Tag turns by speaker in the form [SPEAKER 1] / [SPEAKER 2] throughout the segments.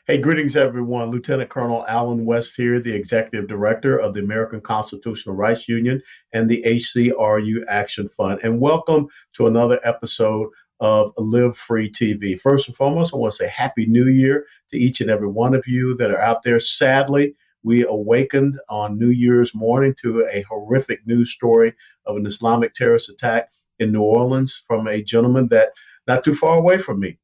[SPEAKER 1] Hey, greetings, everyone. Lieutenant Colonel Alan West here, the Executive Director of the American Constitutional Rights Union and the HCRU Action Fund. And welcome to another episode of Live Free TV. First and foremost, I want to say Happy New Year to each and every one of you that are out there. Sadly, we awakened on New Year's morning to a horrific news story of an Islamic terrorist attack in New Orleans from a gentleman that not too far away from me,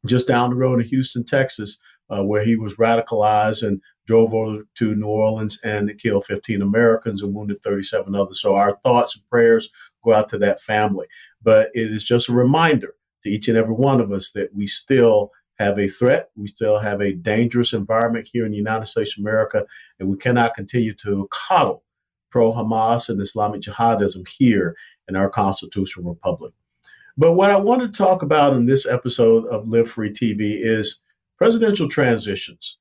[SPEAKER 1] just down the road in Houston, Texas, where he was radicalized and drove over to New Orleans and killed 15 Americans and wounded 37 others. So our thoughts and prayers go out to that family. But it is just a reminder to each and every one of us that we still have a threat. We still have a dangerous environment here in the United States of America, and we cannot continue to coddle pro-Hamas and Islamic jihadism here in our constitutional republic. But what I want to talk about in this episode of Live Free TV is presidential transitions.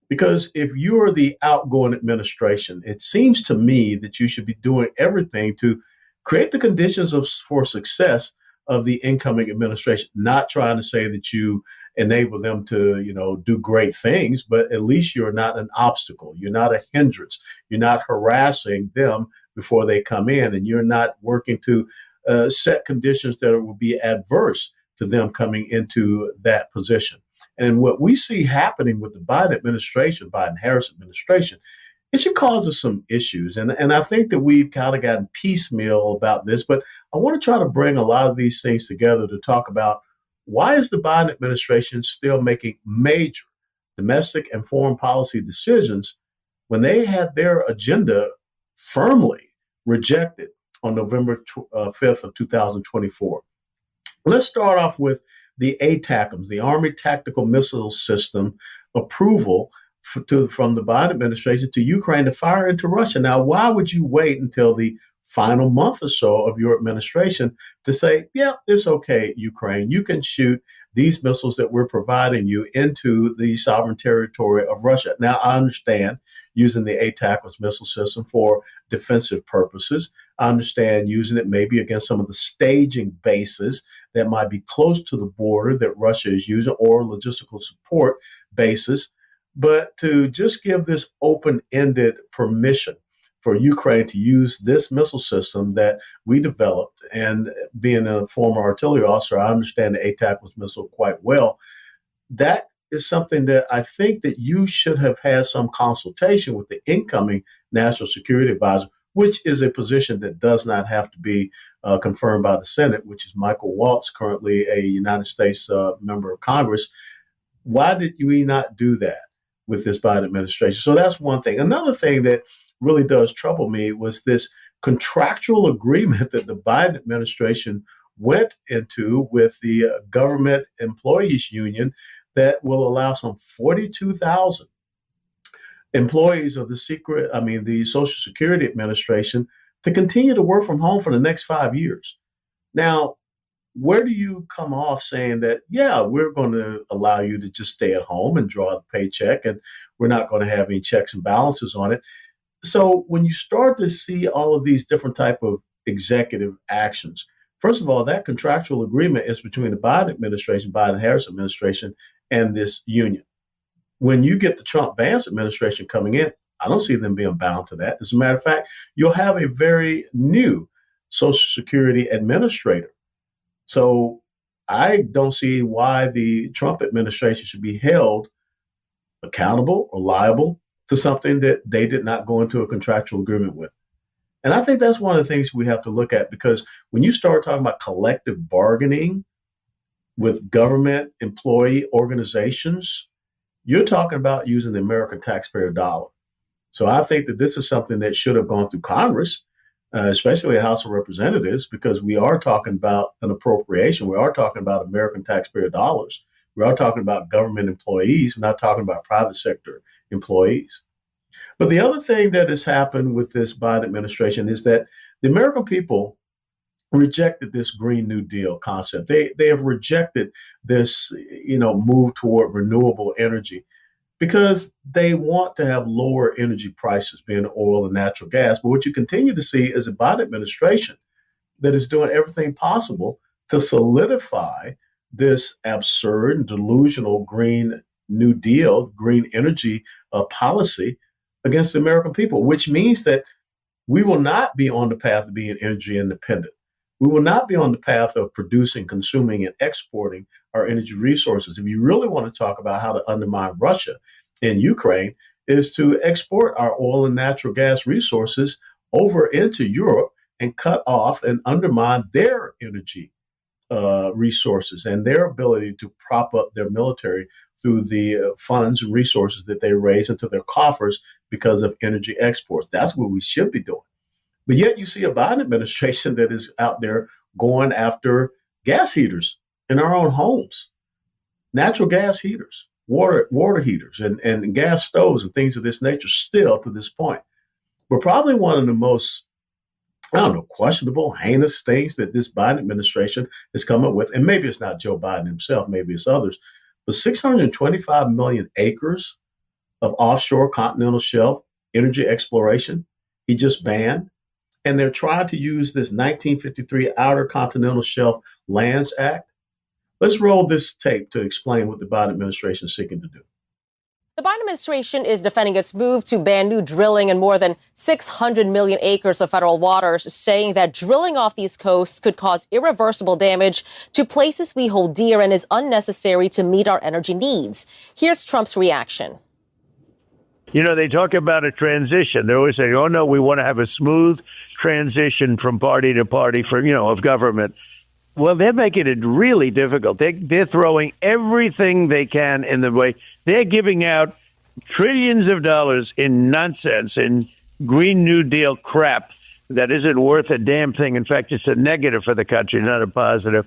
[SPEAKER 1] Because if you are the outgoing administration, it seems to me that you should be doing everything to create the conditions for success of the incoming administration, not trying to say that you enable them to, do great things, but at least you're not an obstacle. You're not a hindrance. You're not harassing them before they come in, and you're not working to set conditions that will be adverse to them coming into that position. And what we see happening with the Biden-Harris administration, it should cause us some issues. And I think that we've kind of gotten piecemeal about this, but I want to try to bring a lot of these things together to talk about why is the Biden administration still making major domestic and foreign policy decisions when they had their agenda firmly rejected on November 5th of 2024. Let's start off with the ATACMS, the Army Tactical Missile System approval from the Biden administration to Ukraine to fire into Russia. Now, why would you wait until the final month or so of your administration to say, yeah, it's okay, Ukraine, you can shoot these missiles that we're providing you into the sovereign territory of Russia? Now, I understand using the ATACMS missile system for defensive purposes. I understand using it maybe against some of the staging bases that might be close to the border that Russia is using, or logistical support bases. But to just give this open-ended permission for Ukraine to use this missile system that we developed, and being a former artillery officer, I understand the ATACMS missile quite well. That is something that I think that you should have had some consultation with the incoming National Security Advisor, which is a position that does not have to be confirmed by the Senate, which is Michael Waltz, currently a United States member of Congress. Why did we not do that with this Biden administration? So that's one thing. Another thing that really does trouble me was this contractual agreement that the Biden administration went into with the government employees union that will allow some 42,000 employees of the Social Security Administration to continue to work from home for the next 5 years. Now, where do you come off saying that, yeah, we're going to allow you to just stay at home and draw the paycheck, and we're not going to have any checks and balances on it? So when you start to see all of these different type of executive actions, first of all, that contractual agreement is between the Biden administration, Biden-Harris administration, and this union. When you get the Trump-Vance administration coming in, I don't see them being bound to that. As a matter of fact, you'll have a very new Social Security administrator. So I don't see why the Trump administration should be held accountable or liable to something that they did not go into a contractual agreement with. And I think that's one of the things we have to look at, because when you start talking about collective bargaining with government employee organizations, you're talking about using the American taxpayer dollar. So I think that this is something that should have gone through Congress, especially the House of Representatives, because we are talking about an appropriation. We are talking about American taxpayer dollars. We are talking about government employees. We're not talking about private sector employees. But the other thing that has happened with this Biden administration is that the American people rejected this Green New Deal concept. They have rejected this, move toward renewable energy because they want to have lower energy prices, being oil and natural gas. But what you continue to see is a Biden administration that is doing everything possible to solidify this absurd and delusional Green New Deal, green energy policy against the American people, which means that we will not be on the path of being energy independent. We will not be on the path of producing, consuming, and exporting our energy resources. If you really want to talk about how to undermine Russia in Ukraine, is to export our oil and natural gas resources over into Europe and cut off and undermine their energy resources and their ability to prop up their military through the funds and resources that they raise into their coffers because of energy exports. That's what we should be doing. But yet you see a Biden administration that is out there going after gas heaters in our own homes, natural gas heaters, water heaters, and gas stoves and things of this nature still to this point. But probably one of the most, questionable, heinous things that this Biden administration has come up with, and maybe it's not Joe Biden himself, maybe it's others, but 625 million acres of offshore continental shelf energy exploration he just banned. And they're trying to use this 1953 Outer Continental Shelf Lands Act. Let's roll this tape to explain what the Biden administration is seeking to do.
[SPEAKER 2] The Biden administration is defending its move to ban new drilling in more than 600 million acres of federal waters, saying that drilling off these coasts could cause irreversible damage to places we hold dear and is unnecessary to meet our energy needs. Here's Trump's reaction.
[SPEAKER 3] They talk about a transition. They're always saying, oh, no, we want to have a smooth transition from party to party of government. Well, they're making it really difficult. They're throwing everything they can in the way. They're giving out trillions of dollars in nonsense, in Green New Deal crap that isn't worth a damn thing. In fact, it's a negative for the country, not a positive.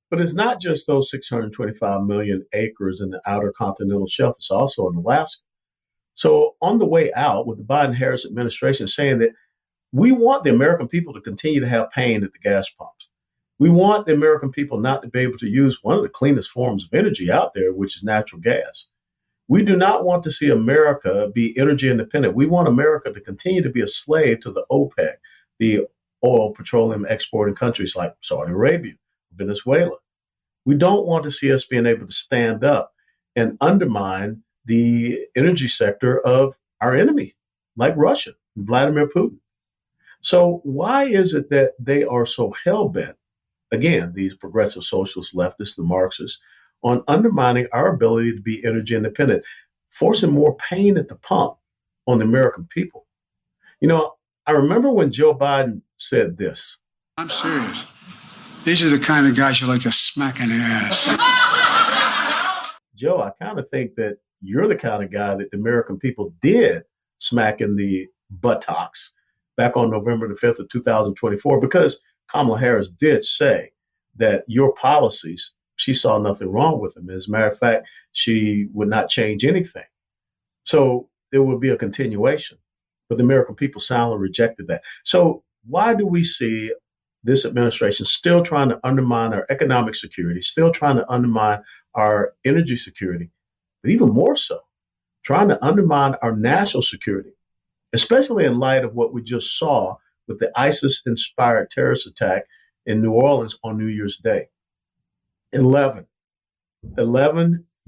[SPEAKER 1] But it's not just those 625 million acres in the Outer Continental Shelf. It's also in Alaska. So on the way out, with the Biden-Harris administration saying that we want the American people to continue to have pain at the gas pumps. We want the American people not to be able to use one of the cleanest forms of energy out there, which is natural gas. We do not want to see America be energy independent. We want America to continue to be a slave to the OPEC, the oil petroleum exporting countries like Saudi Arabia, Venezuela. We don't want to see us being able to stand up and undermine the energy sector of our enemy, like Russia, Vladimir Putin. So why is it that they are so hell-bent, again, these progressive socialists, leftists, the Marxists, on undermining our ability to be energy independent, forcing more pain at the pump on the American people? I remember when Joe Biden said this.
[SPEAKER 4] I'm serious. These are the kind of guys you like to smack in the ass.
[SPEAKER 1] Joe, I kind of think that you're the kind of guy that the American people did smack in the buttocks back on November the 5th of 2024, because Kamala Harris did say that your policies, she saw nothing wrong with them. As a matter of fact, she would not change anything. So it would be a continuation. But the American people soundly rejected that. So why do we see this administration still trying to undermine our economic security, still trying to undermine our energy security, but even more so, trying to undermine our national security, especially in light of what we just saw with the ISIS-inspired terrorist attack in New Orleans on New Year's Day? 11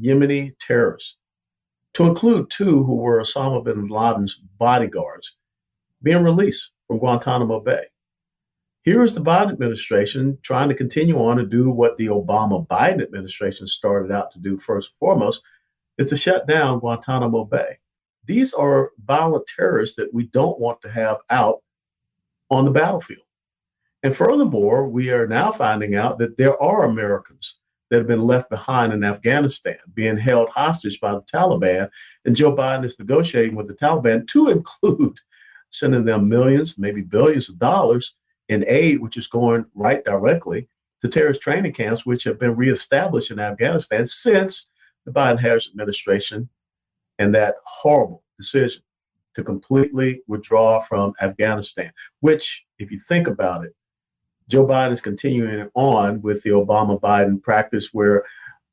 [SPEAKER 1] Yemeni terrorists, to include 2 who were Osama bin Laden's bodyguards, being released from Guantanamo Bay. Here is the Biden administration trying to continue on to do what the Obama-Biden administration started out to do first and foremost, is to shut down Guantanamo Bay. These are violent terrorists that we don't want to have out on the battlefield. And furthermore, we are now finding out that there are Americans that have been left behind in Afghanistan, being held hostage by the Taliban. And Joe Biden is negotiating with the Taliban to include sending them millions, maybe billions of dollars in aid, which is going right directly to terrorist training camps, which have been reestablished in Afghanistan since the Biden-Harris administration and that horrible decision to completely withdraw from Afghanistan, which, if you think about it, Joe Biden is continuing on with the Obama-Biden practice where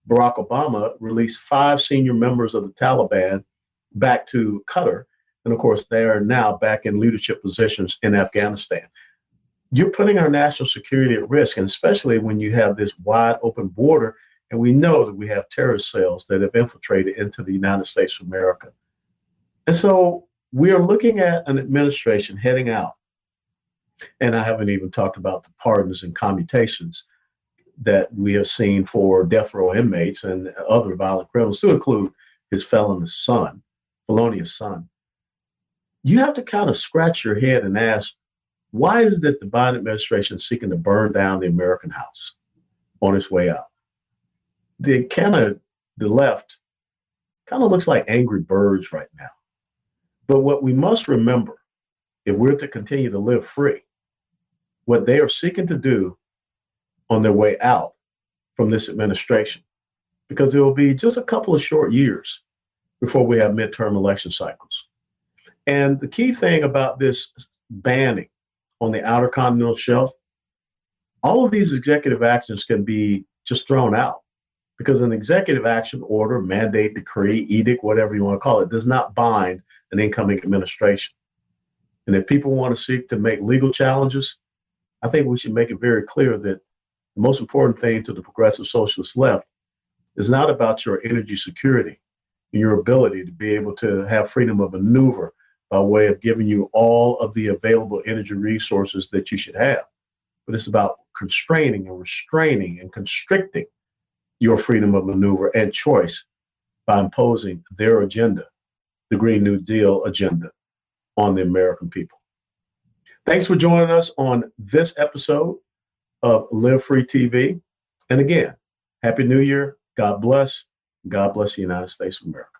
[SPEAKER 1] Barack Obama released 5 senior members of the Taliban back to Qatar. And of course, they are now back in leadership positions in Afghanistan. You're putting our national security at risk, and especially when you have this wide open border, and we know that we have terrorist cells that have infiltrated into the United States of America. And so we are looking at an administration heading out, and I haven't even talked about the pardons and commutations that we have seen for death row inmates and other violent criminals, to include his felonious son. You have to kind of scratch your head and ask, why is it that the Biden administration is seeking to burn down the American house on its way out? The left kind of looks like angry birds right now. But what we must remember, if we're to continue to live free, what they are seeking to do on their way out from this administration, because it will be just a couple of short years before we have midterm election cycles. And the key thing about this banning on the outer continental shelf, all of these executive actions can be just thrown out, because an executive action order, mandate, decree, edict, whatever you want to call it, does not bind an incoming administration. And if people want to seek to make legal challenges, I think we should make it very clear that the most important thing to the progressive socialist left is not about your energy security and your ability to be able to have freedom of maneuver by way of giving you all of the available energy resources that you should have. But it's about constraining and restraining and constricting your freedom of maneuver and choice by imposing their agenda, the Green New Deal agenda, on the American people. Thanks for joining us on this episode of Live Free TV. And again, Happy New Year. God bless. God bless the United States of America.